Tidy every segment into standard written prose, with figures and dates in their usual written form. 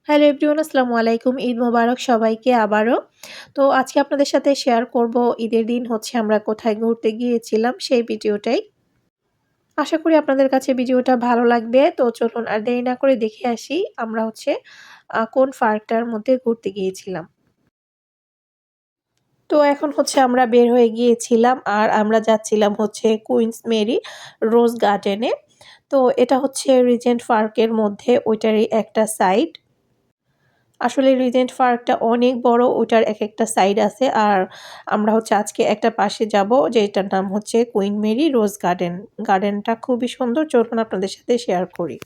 Hello everyone, আসসালামু আলাইকুম। ঈদ মোবারক সবাইকে আবারও। তো আজকে আপনাদের সাথে শেয়ার করব ঈদের দিন হচ্ছে আমরা কোথায় ঘুরতে গিয়েছিলাম সেই ভিডিওটাই। আশা করি আপনাদের কাছে ভিডিওটা ভালো লাগবে। তো চলুন আর দেরি না করে দেখে আসি আমরা হচ্ছে কোন পার্কটার মধ্যে ঘুরতে গিয়েছিলাম। তো এখন হচ্ছে আমরা বের হয়ে গিয়েছিলাম আর আমরা যাচ্ছিলাম হচ্ছে কুইন্স মেরি রোজ গার্ডেনে। তো এটা হচ্ছে রিজেন্ট পার্কের মধ্যে ওইটারই একটা সাইড। আসলে রিজেন্ট পার্কটা অনেক বড়, ওটার একেকটা সাইড আছে। আর আমরা হচ্ছে আজকে একটা পাশে যাব যেটার নাম হচ্ছে কুইন মেরি রোজ গার্ডেন। গার্ডেনটা খুবই সুন্দর, চলুন আপনাদের সাথে শেয়ার করি।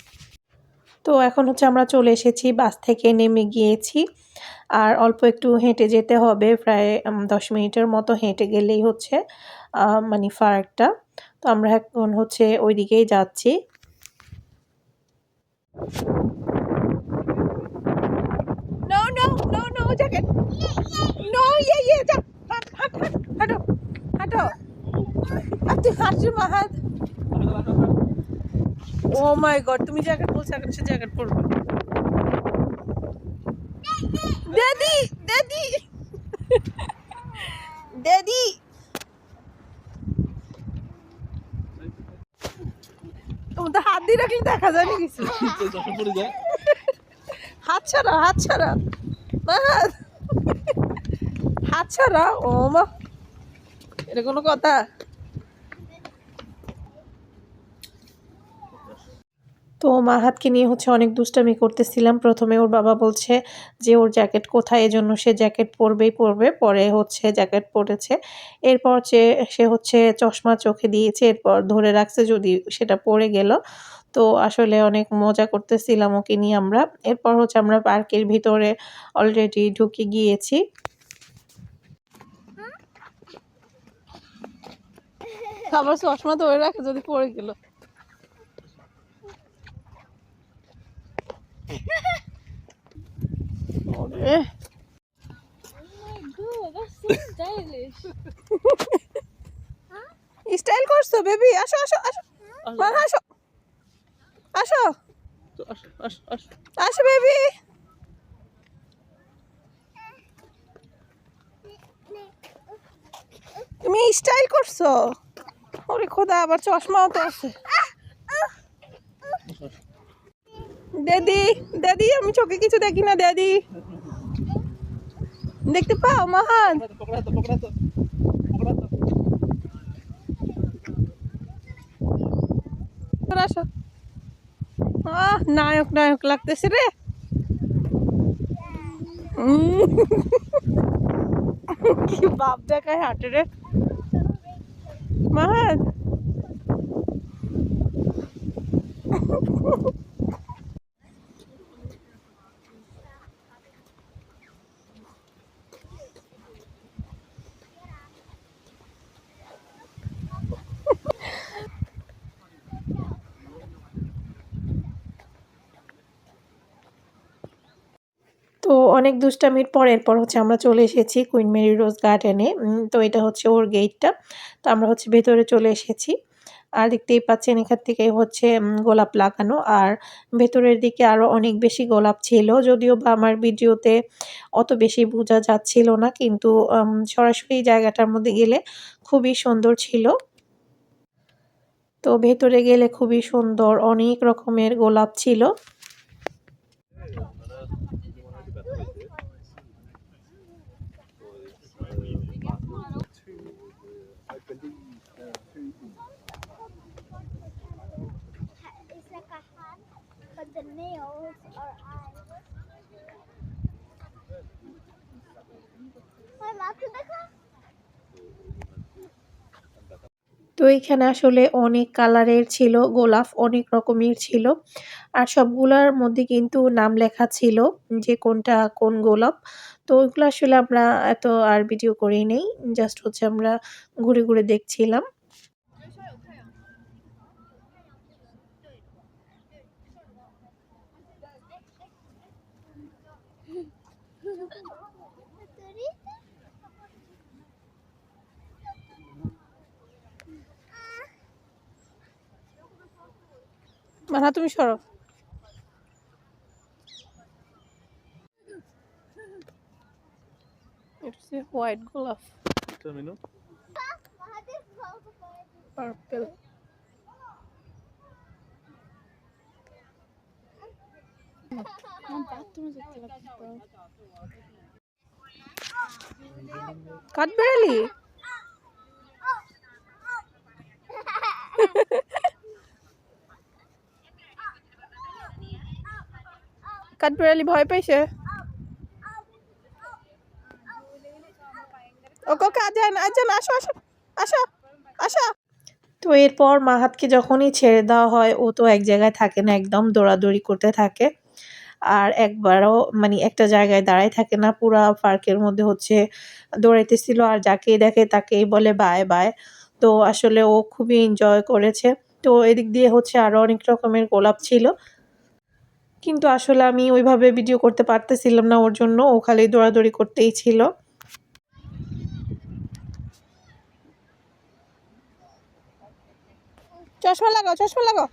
তো এখন হচ্ছে আমরা চলে এসেছি, বাস থেকে নেমে গিয়েছি। আর অল্প একটু হেঁটে যেতে হবে, প্রায় ১০ মিনিটের মতো হেঁটে গেলেই হচ্ছে মানে পার্কটা। তো আমরা এখন হচ্ছে ওইদিকেই যাচ্ছি। No, no, no, no, jacket. No, যা। হাঁট, হাঁট, হাঁট, হাঁটো, হাঁটো। আর তুই হাঁটছি মাহাত। ও মাই গড, তুমি জ্যাকেট বলছো, এখন সে জ্যাকেট পরবে। দাদি, দাদি, দাদি। তোমার তো হাত দিয়ে রাখলে দেখা যায় না কিছু। হাত ছাড়া, হাত ছাড়া। মাহাত, হাত ছাড়া। ও মা, এটা কোনো কথা? তো মাহাতকে নিয়ে হচ্ছে অনেক দুষ্টামি করতেছিলাম। প্রথমে ওর বাবা বলছে যে ওর জ্যাকেট কোথায়, এজন্য সে জ্যাকেট পরবেই পরবে। পরে হচ্ছে জ্যাকেট পরেছে। এরপর সে হচ্ছে চশমা চোখে দিয়েছে, এরপর ধরে রাখছে যদি সেটা পড়ে গেল। তো আসলে অনেক মজা করতেছিলাম ওকে নিয়ে আমরা। এরপর হচ্ছে আমরা পার্কের ভিতরে অলরেডি ঢুকে গিয়েছি। আবার চশমা ধরে রাখে যদি পড়ে গেল। স্টাইল করছো বেবি? আসো আসো আসো, মানা আসো, আসো আসো বেবি। তুমি স্টাইল করছো? ওরে খোদা, আবার চশমাও তো আছে। দাদি, দাদি, আমি চোখে কিছু দেখি না দাদি। দেখতে পাও মাহান? আসো। নায়ক নায়ক লাগতেছে রে। কি বাপ দেখায় হাটে রে মাহান। তো অনেক দুষ্টামির পর এরপর হচ্ছে আমরা চলে এসেছি কুইন মেরি রোজ গার্ডেনে। তো এটা হচ্ছে ওর গেটটা। তো আমরা হচ্ছে ভেতরে চলে এসেছি। আর দেখতেই পাচ্ছেন এখান থেকে হচ্ছে গোলাপ লাগানো, আর ভেতরের দিকে আরও অনেক বেশি গোলাপ ছিল। যদিও বা আমার ভিডিওতে অত বেশি বোঝা যাচ্ছিল না, কিন্তু সরাসরি জায়গাটার মধ্যে গেলে খুবই সুন্দর ছিল। তো ভেতরে গেলে খুবই সুন্দর, অনেক রকমের গোলাপ ছিল। It's like a hand, but the nails are eyes. My mouth is like a. তো এখানে আসলে অনেক কালারের ছিল গোলাপ, অনেক রকমের ছিল। আর সবগুলার মধ্যে কিন্তু নাম লেখা ছিল যে কোনটা কোন গোলাপ। তো ওইগুলো আসলে আমরা এত আর ভিডিও করি নাই। জাস্ট হচ্ছে আমরা ঘুরে ঘুরে দেখছিলাম। মানা তুমি সরো। হচ্ছে হোয়াইট গোলাপ, পার্পল। কাঠবেড়ালি কাঠবেড়ালি ভয় পাইছে। ওকে ওকে আজান আজান, আসো আসো আসো আসো। তো এরপর মাহাতকে যখনই ছেড়ে দেওয়া হয় ও তো এক জায়গায় থাকে না, একদম দৌড়াদৌড়ি করতে থাকে। আর একবারও মানে একটা জায়গায় দাঁড়ায় থাকে না, পুরা পার্কের মধ্যে হচ্ছে দৌড়াইতেছিল আর যাকেই দেখে তাকেই বলে বাই বাই। তো আসলে ও খুবই এনজয় করেছে। তো এদিক দিয়ে হচ্ছে আরো অনেক রকমের গোলাপ ছিল, কিন্তু আসলে আমি ওইভাবে ভিডিও করতে পারতেছিলাম না ওর জন্য, ও খালি দৌড়াদৌড়ি করতেই ছিল। চশমা লাগাও, চশমা লাগাও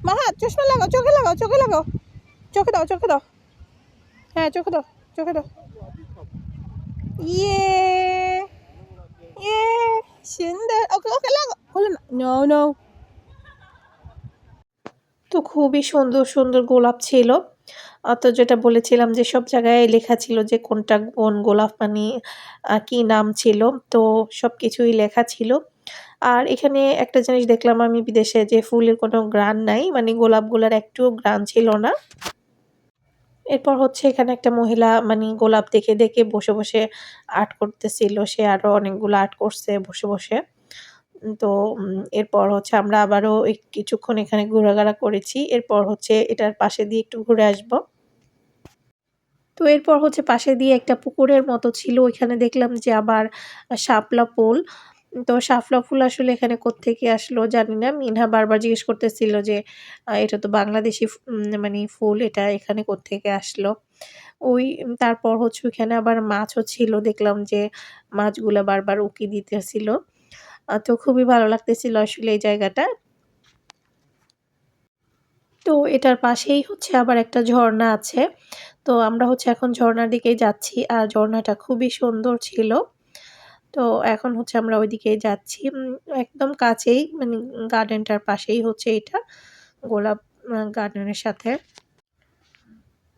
মাহাত, চশমা লাগাও, চোখে লাগাও, চোখে লাগাও, চোখে দাও, চোখে দাও, হ্যাঁ চোখে দাও, চোখে দাও। ইয়ে ইয়ে সুন্দর, ওকে ওকে লাগাও, হলো না, নো নো। তো খুবই সুন্দর সুন্দর গোলাপ ছিল। তো যেটা বলেছিলাম যে সব জায়গায় লেখা ছিল যে কোনটা কোন গোলাপ, মানে কি নাম ছিল, তো সব কিছুই লেখা ছিল। আর এখানে একটা জিনিস দেখলাম আমি বিদেশে, যে ফুলের কোনো ঘ্রাণ নাই, মানে গোলাপগুলার একটুও ঘ্রাণ ছিল না। এরপর হচ্ছে এখানে একটা মহিলা মানে গোলাপ দেখে দেখে বসে বসে আর্ট করতেছিল, সে আরো অনেকগুলো আর্ট করছে বসে বসে। তো এরপর হচ্ছে আমরা আবারও কিছুক্ষণ এখানে ঘোরাঘোরা করেছি, এরপর হচ্ছে এটার পাশে দিয়ে একটু ঘুরে আসব। তো এরপর হচ্ছে পাশে দিয়ে একটা পুকুরের মতো ছিল, ওইখানে দেখলাম যে আবার শাপলা ফুল। তো শাপলা ফুল আসলে এখানে কোত্থেকে আসলো জানি না, মিনহা বারবার জিজ্ঞেস করতেছিল যে এটা তো বাংলাদেশি মানে ফুল, এটা এখানে কোত্থেকে আসলো। তারপর হচ্ছে ওইখানে আবার মাছও ছিল, দেখলাম যে মাছগুলা বারবার উকি দিতেছিল। তো খুবই ভালো লাগতেছিল আসলে এই জায়গাটা। তো এটার পাশেই হচ্ছে আবার একটা ঝর্ণা আছে। তো আমরা হচ্ছে এখন ঝর্ণার দিকেই যাচ্ছি, আর ঝর্ণাটা খুবই সুন্দর ছিল। তো এখন হচ্ছে আমরা ওইদিকেই যাচ্ছি, একদম কাছেই, মানে গার্ডেনটার পাশেই হচ্ছে এটা, গোলাপ গার্ডেনের সাথে।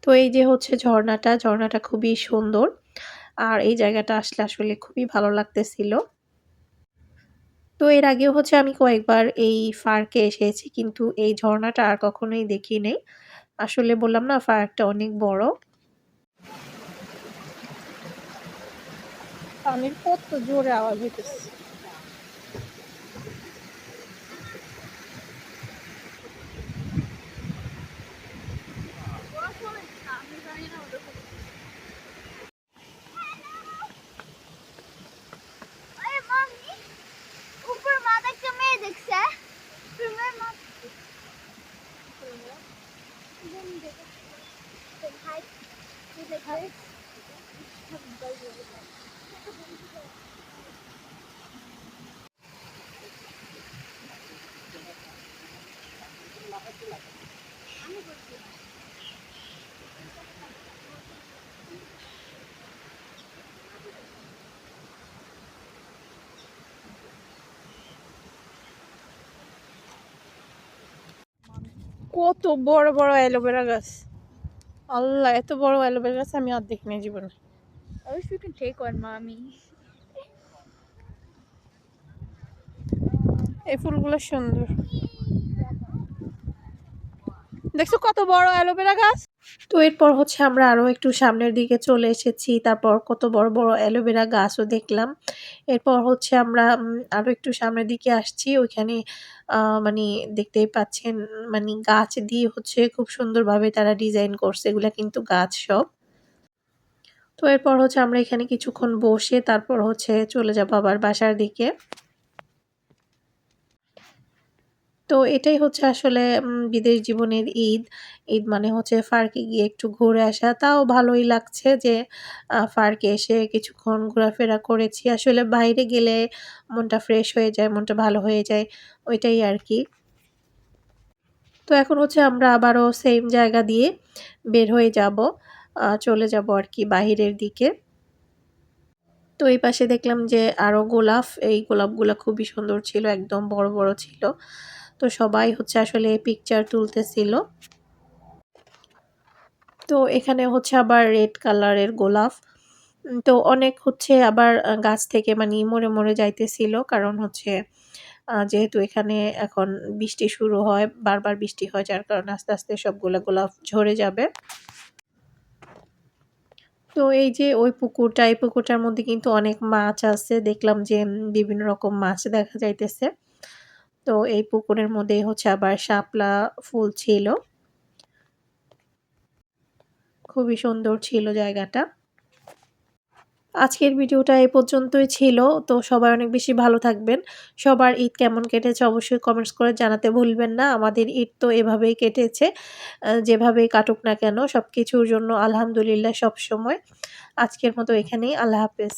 তো এই যে হচ্ছে ঝর্ণাটা, ঝর্ণাটা খুবই সুন্দর, আর এই জায়গাটা আসলে আসলে খুবই ভালো লাগতেছিল। তো এর আগেও হচ্ছে আমি কয়েকবার এই পার্কে এসেছি, কিন্তু এই ঝর্ণাটা আর কখনোই দেখি নাই। আসলে বললাম না, পার্কটা অনেক বড়। পানির কত জোরে আওয়াজ হইতেছে। Oye, mami, ऊपर माता का मैं देख सा फिर माता কত বড় বড় অ্যালোভেরা গাছ, আল্লাহ এত বড় অ্যালোভেরা গাছ আমি আর দেখিনি জীবনে। I wish we can take one, mommy. এই ফুলগুলো সুন্দর, দেখছো কত বড় অ্যালোভেরা গাছ। তো এরপর হচ্ছে আমরা আরো একটু সামনের দিকে চলে এসেছি, তারপর কত বড় বড় অ্যালোভেরা গাছও দেখলাম। এরপর হচ্ছে আমরা আরো একটু সামনের দিকে আসছি, ওইখানে মানে দেখতেই পাচ্ছেন, মানে গাছ দিয়ে হচ্ছে খুব সুন্দরভাবে তারা ডিজাইন করছে, এগুলা কিন্তু গাছ সব। তো এরপর হচ্ছে আমরা এখানে কিছুক্ষণ বসে তারপর হচ্ছে চলে যাবো আবার বাসার দিকে। তো এটাই হচ্ছে আসলে বিদেশ জীবনের ঈদ। ঈদ মানে হচ্ছে পার্কে গিয়ে একটু ঘুরে আসা। তাও ভালোই লাগছে যে পার্কে এসে কিছুক্ষণ ঘোরাফেরা করেছি। আসলে বাইরে গেলে মনটা ফ্রেশ হয়ে যায়, মনটা ভালো হয়ে যায়। ওইটাই আরকি। তো এখন হচ্ছে আমরা আবারও সেম জায়গা দিয়ে বের হয়ে যাব। চলে যাব আরকি বাহিরের দিকে। তো এই পাশে দেখলাম যে আরো গোলাপ, এই গোলাপগুলা খুবই সুন্দর ছিল, একদম বড় বড় ছিল। তো সবাই হচ্ছে আসলে পিকচার তুলতেছিল। তো এখানে হচ্ছে আবার রেড কালারের গোলাপ। তো অনেক হচ্ছে আবার গাছ থেকে মানে মরে যাইতেছিল। কারণ হচ্ছে যেহেতু এখানে এখন বৃষ্টি শুরু হয়, বারবার বৃষ্টি হয়, যার কারণে আস্তে সবগুলা গোলাপ ঝরে যাবে। তো এই যে ওই পুকুরটা, এই পুকুরটার মধ্যে কিন্তু অনেক মাছ আছে। দেখলাম যে বিভিন্ন রকম মাছ দেখা যাইতেছে। তো এই পুকুরের মধ্যেই হচ্ছে আবার শাপলা ফুল ছিল। খুবই সুন্দর ছিল জায়গাটা। আজকের ভিডিওটা এ পর্যন্তই ছিল। তো সবাই অনেক বেশি ভালো থাকবেন। সবার ঈদ কেমন কেটেছে অবশ্যই কমেন্টস করে জানাতে ভুলবেন না। আমাদের ঈদ তো এভাবেই কেটেছে। যেভাবেই কাটুক না কেন সবকিছুর জন্য আলহামদুলিল্লাহ সবসময়। আজকের মতো এখানেই। আল্লাহ হাফেজ।